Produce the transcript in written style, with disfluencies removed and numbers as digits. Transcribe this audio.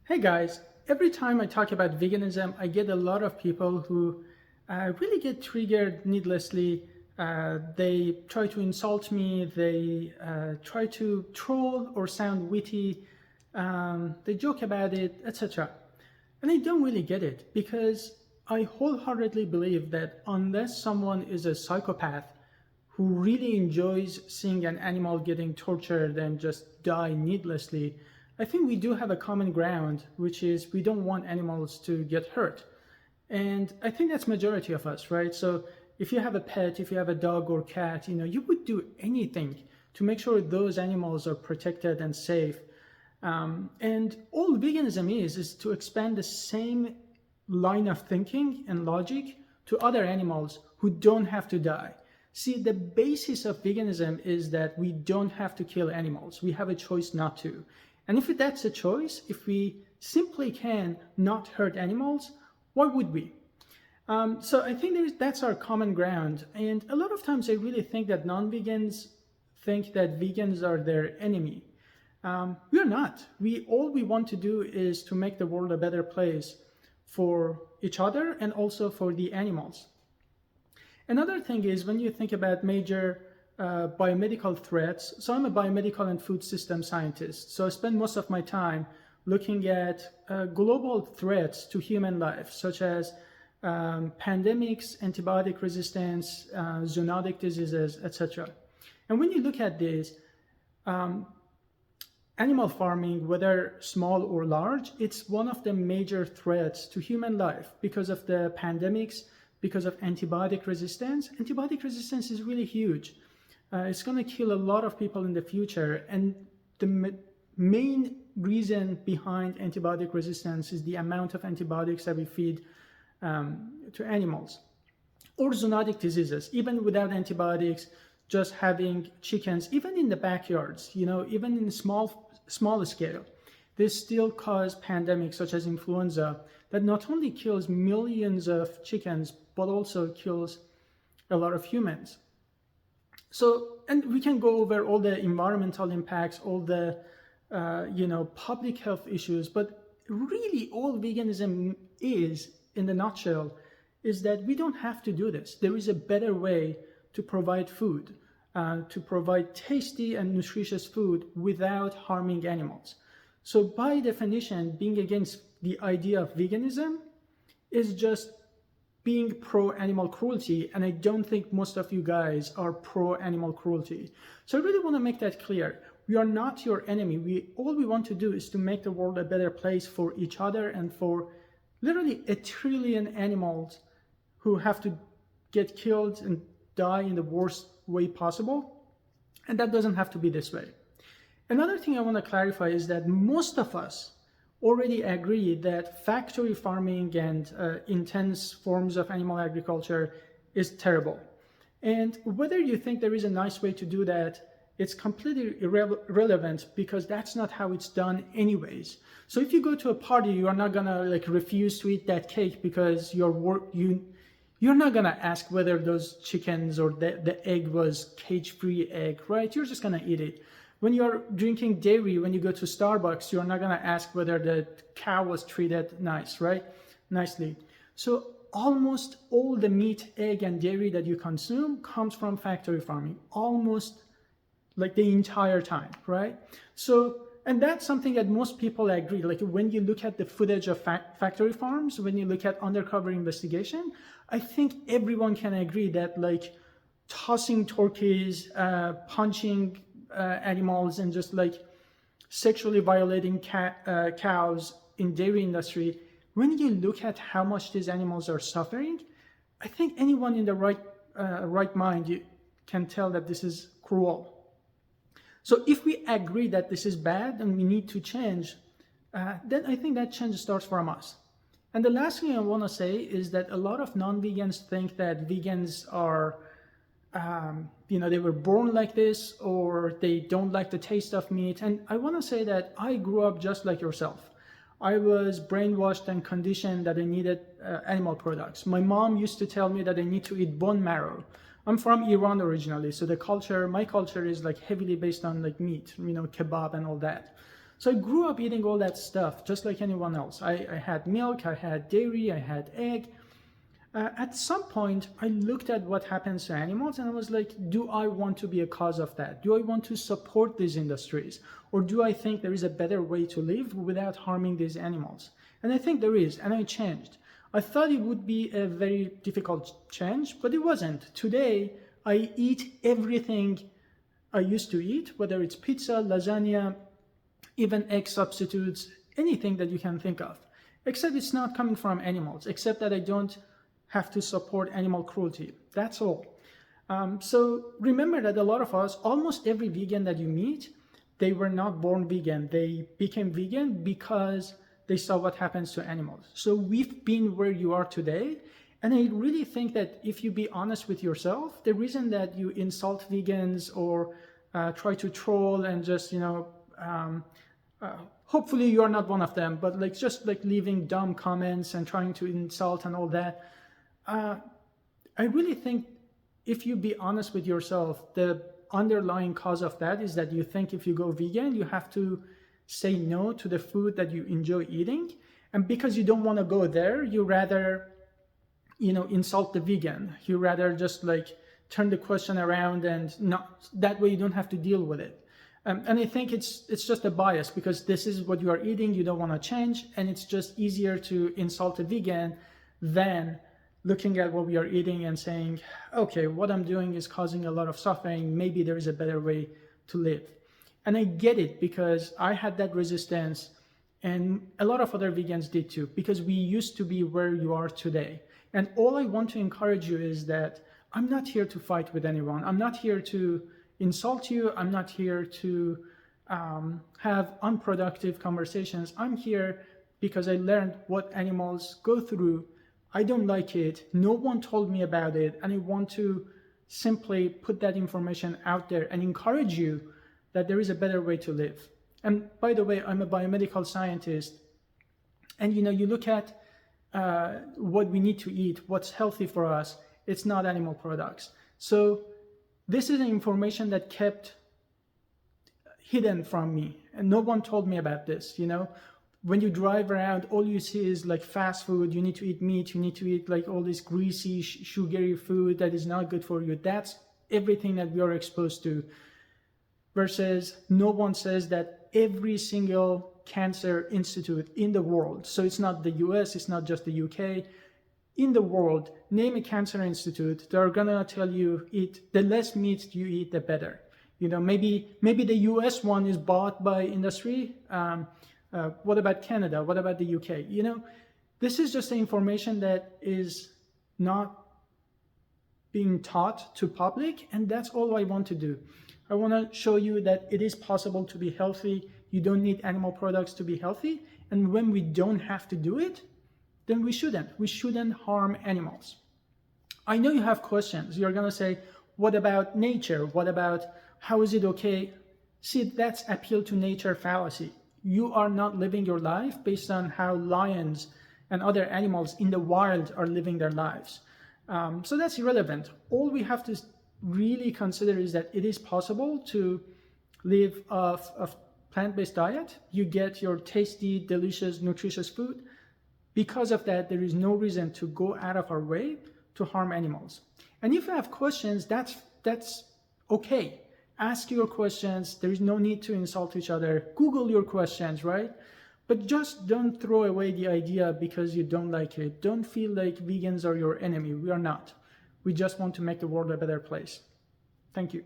Hey guys, every time I talk about veganism, I get a lot of people who really get triggered needlessly. They try to insult me, they try to troll or sound witty, they joke about it, etc. And I don't really get it because I wholeheartedly believe that unless someone is a psychopath who really enjoys seeing an animal getting tortured and just die needlessly, I think we do have a common ground, which is we don't want animals to get hurt. And I think that's majority of us, right? So if you have a pet, if you have a dog or cat, you would do anything to make sure those animals are protected and safe. And all veganism is to expand the same line of thinking and logic to other animals who don't have to die. See, the basis of veganism is that we don't have to kill animals. We have a choice not to. And if that's a choice, if we simply can not hurt animals, why would we? So I think that's our common ground. And a lot of times I really think that non-vegans think that vegans are their enemy. We're not. All we want to do is to make the world a better place for each other and also for the animals. Another thing is when you think about major biomedical threats. So I'm a biomedical and food system scientist. So I spend most of my time looking at global threats to human life, such as pandemics, antibiotic resistance, zoonotic diseases, etc. And when you look at this, animal farming, whether small or large, it's one of the major threats to human life because of the pandemics, because of antibiotic resistance. Antibiotic resistance is really huge. It's going to kill a lot of people in the future. And the main reason behind antibiotic resistance is the amount of antibiotics that we feed to animals. Or zoonotic diseases, even without antibiotics, just having chickens, even in the backyards, even in small scale, they still cause pandemics such as influenza that not only kills millions of chickens, but also kills a lot of humans. So, and we can go over all the environmental impacts, all the, public health issues, but really all veganism is, in the nutshell, is that we don't have to do this. There is a better way to provide food, to provide tasty and nutritious food without harming animals. So by definition, being against the idea of veganism is just being pro-animal cruelty, and I don't think most of you guys are pro-animal cruelty. So I really want to make that clear. We are not your enemy. All we want to do is to make the world a better place for each other and for literally 1 trillion animals who have to get killed and die in the worst way possible. And that doesn't have to be this way. Another thing I want to clarify is that most of us already agree that factory farming and intense forms of animal agriculture is terrible. And whether you think there is a nice way to do that, it's completely irrelevant because that's not how it's done anyways. So if you go to a party, you are not gonna refuse to eat that cake because you're not gonna ask whether those chickens or the egg was cage-free egg, right? You're just gonna eat it. When you're drinking dairy, when you go to Starbucks, you're not gonna ask whether the cow was treated nicely. So almost all the meat, egg, and dairy that you consume comes from factory farming, almost like the entire time, right? So, and that's something that most people agree. Like when you look at the footage of factory farms, when you look at undercover investigation, I think everyone can agree that tossing turkeys, punching animals, and just sexually violating cows in dairy industry, when you look at how much these animals are suffering, I think anyone in the right mind can tell that this is cruel. So if we agree that this is bad and we need to change, then I think that change starts from us. And the last thing I want to say is that a lot of non-vegans think that vegans are they were born like this, or they don't like the taste of meat. And I want to say that I grew up just like yourself. I was brainwashed and conditioned that I needed animal products. My mom used to tell me that I need to eat bone marrow. I'm from Iran originally, so my culture is heavily based on meat, kebab and all that. So I grew up eating all that stuff just like anyone else. I had milk, I had dairy, I had egg. At some point, I looked at what happens to animals and I was like, do I want to be a cause of that? Do I want to support these industries? Or do I think there is a better way to live without harming these animals? And I think there is, and I changed. I thought it would be a very difficult change, but it wasn't. Today, I eat everything I used to eat, whether it's pizza, lasagna, even egg substitutes, anything that you can think of. Except it's not coming from animals, except that I don't have to support animal cruelty. That's all. So remember that a lot of us, almost every vegan that you meet, they were not born vegan. They became vegan because they saw what happens to animals. So we've been where you are today. And I really think that if you be honest with yourself, the reason that you insult vegans or try to troll and just, hopefully you're not one of them, but like just like leaving dumb comments and trying to insult and all that, I really think if you be honest with yourself, the underlying cause of that is that you think if you go vegan, you have to say no to the food that you enjoy eating. And because you don't want to go there, you rather, insult the vegan. You rather just like turn the question around and not, that way you don't have to deal with it. And I think it's just a bias because this is what you are eating, you don't want to change, and it's just easier to insult a vegan than looking at what we are eating and saying, okay, what I'm doing is causing a lot of suffering, maybe there is a better way to live. And I get it because I had that resistance and a lot of other vegans did too, because we used to be where you are today. And all I want to encourage you is that I'm not here to fight with anyone. I'm not here to insult you. I'm not here to have unproductive conversations. I'm here because I learned what animals go through. I don't like it. No one told me about it. And I want to simply put that information out there and encourage you that there is a better way to live. And by the way, I'm a biomedical scientist. And you look at what we need to eat, what's healthy for us, it's not animal products. So this is information that kept hidden from me. And no one told me about this, When you drive around, all you see is like fast food. You need to eat meat. You need to eat like all this greasy, sugary food that is not good for you. That's everything that we are exposed to. Versus no one says that every single cancer institute in the world, so it's not the US, it's not just the UK, in the world, name a cancer institute, they're gonna tell you the less meat you eat, the better. Maybe the US one is bought by industry. What about Canada? What about the UK? This is just the information that is not being taught to public, and that's all I want to do. I want to show you that it is possible to be healthy. You don't need animal products to be healthy. And when we don't have to do it, then we shouldn't. We shouldn't harm animals. I know you have questions. You're going to say, what about nature? What about how is it okay? See, that's appeal to nature fallacy. You are not living your life based on how lions and other animals in the wild are living their lives. So that's irrelevant. All we have to really consider is that it is possible to live off a plant-based diet. You get your tasty, delicious, nutritious food. Because of that, there is no reason to go out of our way to harm animals. And if you have questions, that's okay. Ask your questions. There is no need to insult each other. Google your questions, right? But just don't throw away the idea because you don't like it. Don't feel like vegans are your enemy. We are not. We just want to make the world a better place. Thank you.